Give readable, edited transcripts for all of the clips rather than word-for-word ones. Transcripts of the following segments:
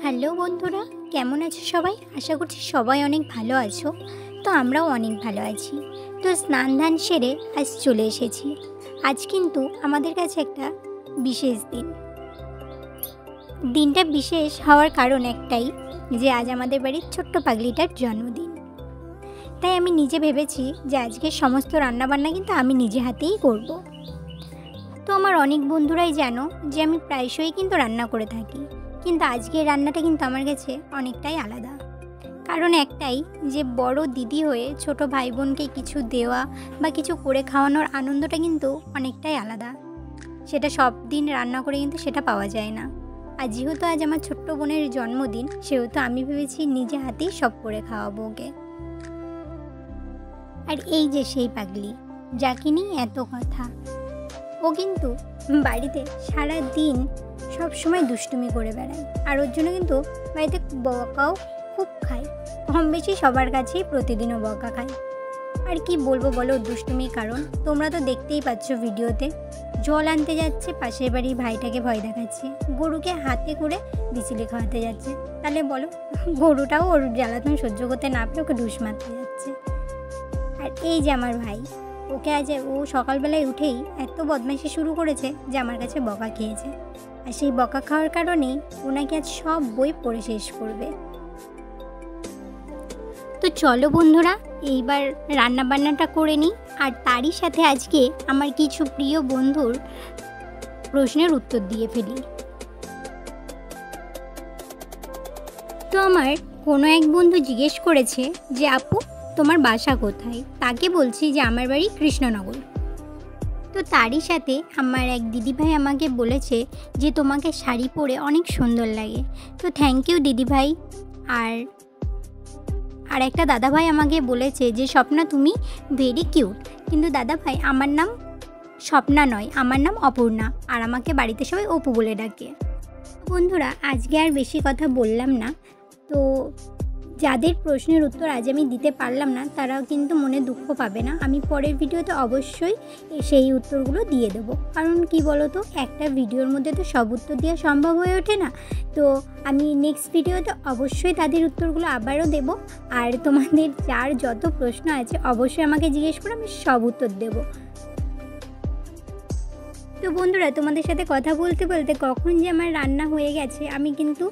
Hello বন্ধুরা, কেমন আছো সবাই? আশা করছি সবাই অনেক ভালো আছো। তো আমরাও অনেক ভালো আছি। তো স্নান ধান সেরে আজ চলে এসেছি। আজ কিন্তু আমাদের কাছে একটা বিশেষ দিন। দিনটা বিশেষ হওয়ার কারণ একটাই, যে আজ আমাদের বাড়ির ছোট্ট পাগলিটার জন্মদিন। তাই আমি নিজে ভেবেছি যে আজকে সমস্ত রান্নাবান্না কিন্তু আমি নিজে হাতেই করব। তো আমার অনেক বন্ধুরাই জানো যে আমি প্রায়শই কিন্তু রান্না করে থাকি, কিন্তু আজকের রান্নাটা কিন্তু আমার কাছে অনেকটাই আলাদা। কারণ একটাই, যে বড় দিদি হয়ে ছোট ভাই বোনকে কিছু দেওয়া বা কিছু করে খাওয়ানোর আনন্দটা কিন্তু অনেকটাই আলাদা। সেটা সব দিন রান্না করে কিন্তু সেটা পাওয়া যায় না। আর যেহেতু আজ আমার ছোট্ট বোনের জন্মদিন, সেহেতু আমি ভেবেছি নিজে হাতেই সব করে খাওয়াবো ওকে। আর এই যে সেই পাগলি, যাকে নিয়ে এত কথা, ও কিন্তু বাড়িতে সারা দিন সব সময় দুষ্টুমি করে বেড়ায়। আর ওর জন্য কিন্তু বাড়িতে বকাও খুব খায়, কম বেশি সবার কাছেই প্রতিদিনও বকা খায়। আর কি বলবো বলো ওর দুষ্টুমির কারণ, তোমরা তো দেখতেই পাচ্ছ ভিডিওতে। জল আনতে যাচ্ছে, পাশের বাড়ির ভাইটাকে ভয় দেখাচ্ছে, গরুকে হাতে করে বিচিলি খাওয়াতে যাচ্ছে। তাহলে বলো, গরুটাও ওর জ্বালাতন সহ্য করতে না পেরে ওকে ঢুস মারতে যাচ্ছে। আর এই যে আমার ভাই, ওকে আজ ও সকালবেলায় উঠেই এত বদমাইশি শুরু করেছে যে আমার কাছে বকা খেয়েছে। আর সেই বকা খাওয়ার কারণেই ওনাকে আজ সব বই পড়ে শেষ করবে। তো চলো বন্ধুরা, এইবার রান্নাবান্নাটা করে নিই। আর তারই সাথে আজকে আমার কিছু প্রিয় বন্ধুর প্রশ্নের উত্তর দিয়ে ফেলি। তো আমার কোনো এক বন্ধু জিজ্ঞেস করেছে যে আপু, তোমার বাসা কোথায়? তাকে বলছি যে আমার বাড়ি কৃষ্ণনগর। তো তারই সাথে আমার এক দিদিভাই আমাকে বলেছে যে তোমাকে শাড়ি পরে অনেক সুন্দর লাগে। তো থ্যাংক ইউ দিদিভাই। আর একটা দাদাভাই আমাকে বলেছে যে স্বপ্না, তুমি ভেরি কিউট। কিন্তু দাদাভাই, আমার নাম স্বপ্না নয়, আমার নাম অপূর্ণা, আর আমাকে বাড়িতে সবাই অপু বলে ডাকে। বন্ধুরা, আজকে আর বেশি কথা বললাম না। তো যাদের প্রশ্নের উত্তর আজ আমি দিতে পারলাম না, তারাও কিন্তু মনে দুঃখ পাবে না। আমি পরের ভিডিওতে অবশ্যই সেই উত্তরগুলো দিয়ে দেবো। কারণ কি বলো তো, একটা ভিডিওর মধ্যে তো সব উত্তর দেওয়া সম্ভব হয়ে ওঠে না। তো আমি নেক্সট ভিডিওতে অবশ্যই তাদের উত্তরগুলো আবারও দেব। আর তোমাদের যার যত প্রশ্ন আছে অবশ্যই আমাকে জিজ্ঞেস করে, আমি সব উত্তর দেবো। তো বন্ধুরা, তোমাদের সাথে কথা বলতে বলতে কখন যে আমার রান্না হয়ে গেছে আমি কিন্তু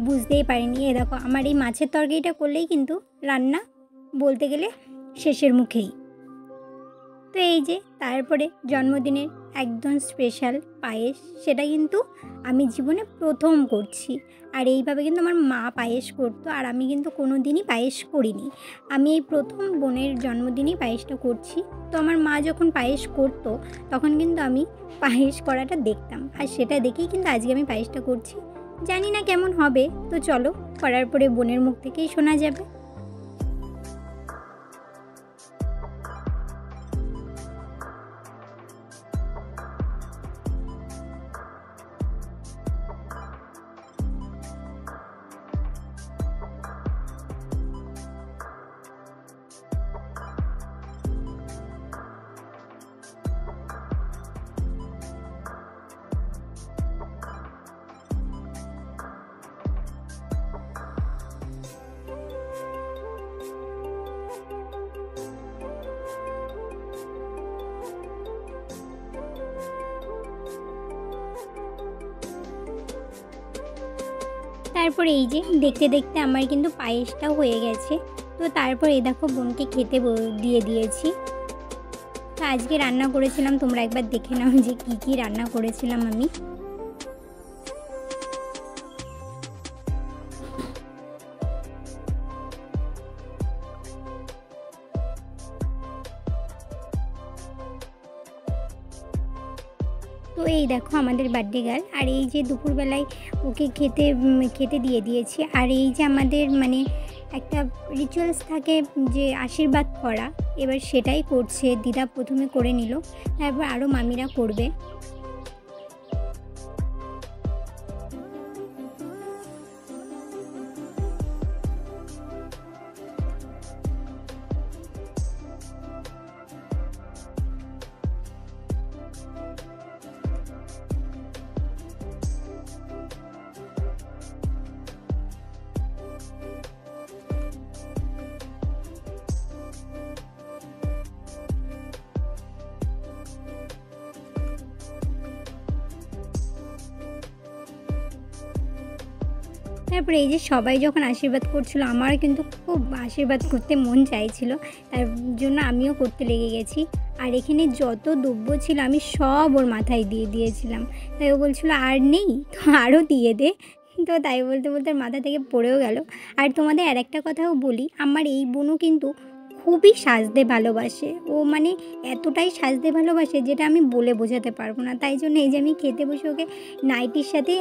বুঝতেই পারিনি। এ দেখো, আমার এই মাছের তরকারিটা করলেই কিন্তু রান্না বলতে গেলে শেষের মুখেই। তো এই যে তারপরে জন্মদিনের একদম স্পেশাল পায়েস, সেটা কিন্তু আমি জীবনে প্রথম করছি। আর এইভাবে কিন্তু আমার মা পায়েস করতো, আর আমি কিন্তু কোনো দিনই পায়েস করিনি। আমি এই প্রথম বোনের জন্মদিনই পায়েসটা করছি। তো আমার মা যখন পায়েস করতো তখন কিন্তু আমি পায়েস করাটা দেখতাম, আর সেটা দেখেই কিন্তু আজকে আমি পায়েসটা করছি। জানি না কেমন হবে, তো চলো, করার পরে বোনের মুখ থেকেই শোনা যাবে। তারপরে এই যে দেখতে দেখতে আমার কিন্তু পায়েসটাও হয়ে গেছে। তো তারপর এই দেখো, বোনকে খেতে দিয়ে দিয়েছি। তো আজকে রান্না করেছিলাম, তোমরা একবার দেখে নাও যে কি কি রান্না করেছিলাম আমি। তো এই দেখো আমাদের বার্থডে গার্ল, আর এই যে দুপুরবেলায় ওকে খেতে দিয়ে দিয়েছি। আর এই যে আমাদের মানে একটা রিচুয়ালস থাকে যে আশীর্বাদ করা, এবার সেটাই করছে। দিদা প্রথমে করে নিল, তারপর আরও মামিরা করবে। তারপরে এই যে সবাই যখন আশীর্বাদ করছিল, আমার কিন্তু খুব আশীর্বাদ করতে মন চাইছিল, তার জন্য আমিও করতে লেগে গেছি। আর এখানে যত দ্রব্য ছিল আমি সব ওর মাথায় দিয়ে দিয়েছিলাম। তাই ও বলছিল আর নেই, তো আরও দিয়ে দে। তো তাই বলতে বলতে মাথা থেকে পড়েও গেল। আর তোমাদের আর একটা কথাও বলি, আমার এই বোনও কিন্তু খুবই সাজতে ভালোবাসে। ও মানে এতটাই সাজতে ভালোবাসে যেটা আমি বলে বোঝাতে পারবো না। তাই জন্য এই যে আমি খেতে বসে ওকে নাইটির সাথে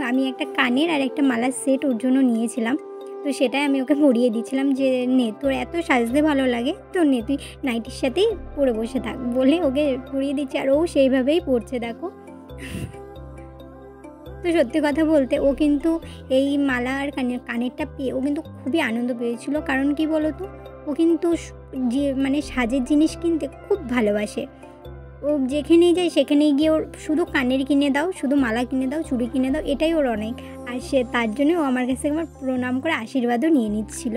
আমি একটা কানের আর একটা মালার সেট ওর জন্য নিয়েছিলাম, তো সেটাই আমি ওকে পরিয়ে দিচ্ছিলাম যে নে, তোর এত সাজতে ভালো লাগে তো নে, তুই নাইটির সাথেই পরে বসে থাক বলে ওকে পরিয়ে দিচ্ছি। আর ও সেইভাবেই পড়ছে দেখো। তো সত্যি কথা বলতে ও কিন্তু এই মালা আর কানেরটা পেয়ে ও কিন্তু খুবই আনন্দ পেয়েছিল। কারণ কি বলো তো, ও কিন্তু যে মানে সাজের জিনিস কিনতে খুব ভালোবাসে। ও যেখানেই যায় সেখানেই গিয়ে ওর শুধু কানের কিনে দাও, শুধু মালা কিনে দাও, চুড়ি কিনে দাও, এটাই ওর অনেক। আর সে তার জন্য ও আমার কাছে আমার প্রণাম করে আশীর্বাদও নিয়ে নিচ্ছিল।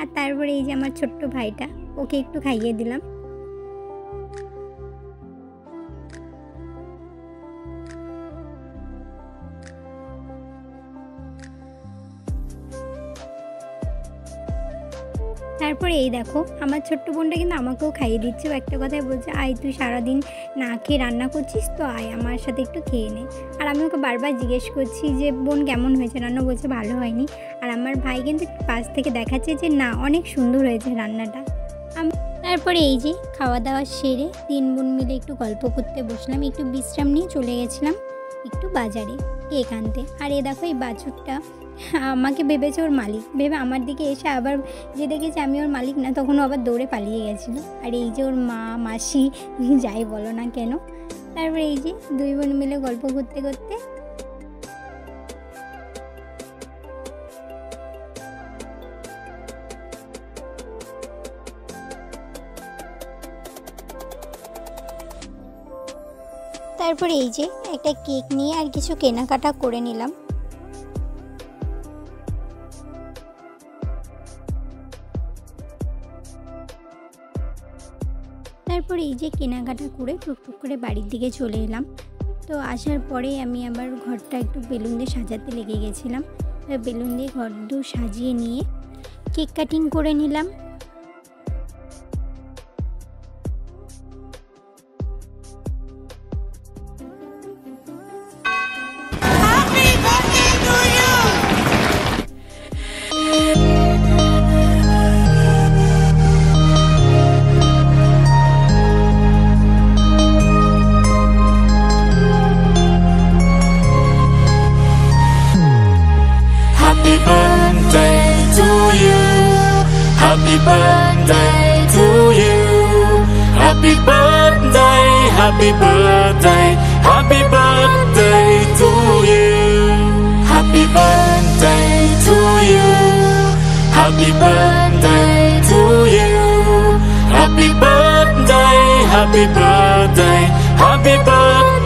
আর তারপরে এই যে আমার ছোট্ট ভাইটা, ওকে একটু খাইয়ে দিলাম। তারপরে এই দেখো আমার ছোট্ট বোনটা কিন্তু আমাকেও খাইয়ে দিচ্ছে। ও একটা কথাই বলছে, আয় তুই সারাদিন না খেয়ে রান্না করছিস, তো আয় আমার সাথে একটু খেয়ে নে। আর আমি ওকে বারবার জিজ্ঞেস করছি যে বোন কেমন হয়েছে রান্না, বলছে ভালো হয়নি। আর আমার ভাই কিন্তু পাশ থেকে দেখাচ্ছে যে না, অনেক সুন্দর হয়েছে রান্নাটা। তারপরে এই যে খাওয়া দাওয়া সেরে 3 বোন মিলে একটু গল্প করতে বসলাম, একটু বিশ্রাম নিয়ে চলে গেছিলাম একটু বাজারে কেক আনতে। আর এ দেখো এই বাছুরটা আমাকে ভেবেছে ওর মালিক, ভেবে আমার দিকে এসে আবার যে দেখেছে আমি ওর মালিক না, তখন আবার দৌড়ে পালিয়ে গেছিলো। আর এই যে ওর মা মাসি যাই বলো না কেন। তারপরে এই যে 2 বোন মিলে গল্প করতে করতে তারপরে এই যে একটা কেক নিয়ে আর কিছু কেনাকাটা করে নিলাম। তারপরে এই যে কেনাকাটা করে টুকটুক করে বাড়ির দিকে চলে এলাম। তো আসার পরে আমি আবার ঘরটা একটু বেলুন দিয়ে সাজাতে লেগে গেছিলাম। বেলুন দিয়ে ঘর সাজিয়ে নিয়ে কেক কাটিং করে নিলাম। Happy birthday to you. Happy birthday to you. Happy birthday, happy birthday, happy birthday to you. Happy birthday to you. Happy birthday to you. Happy birthday, happy birthday, happy birthday.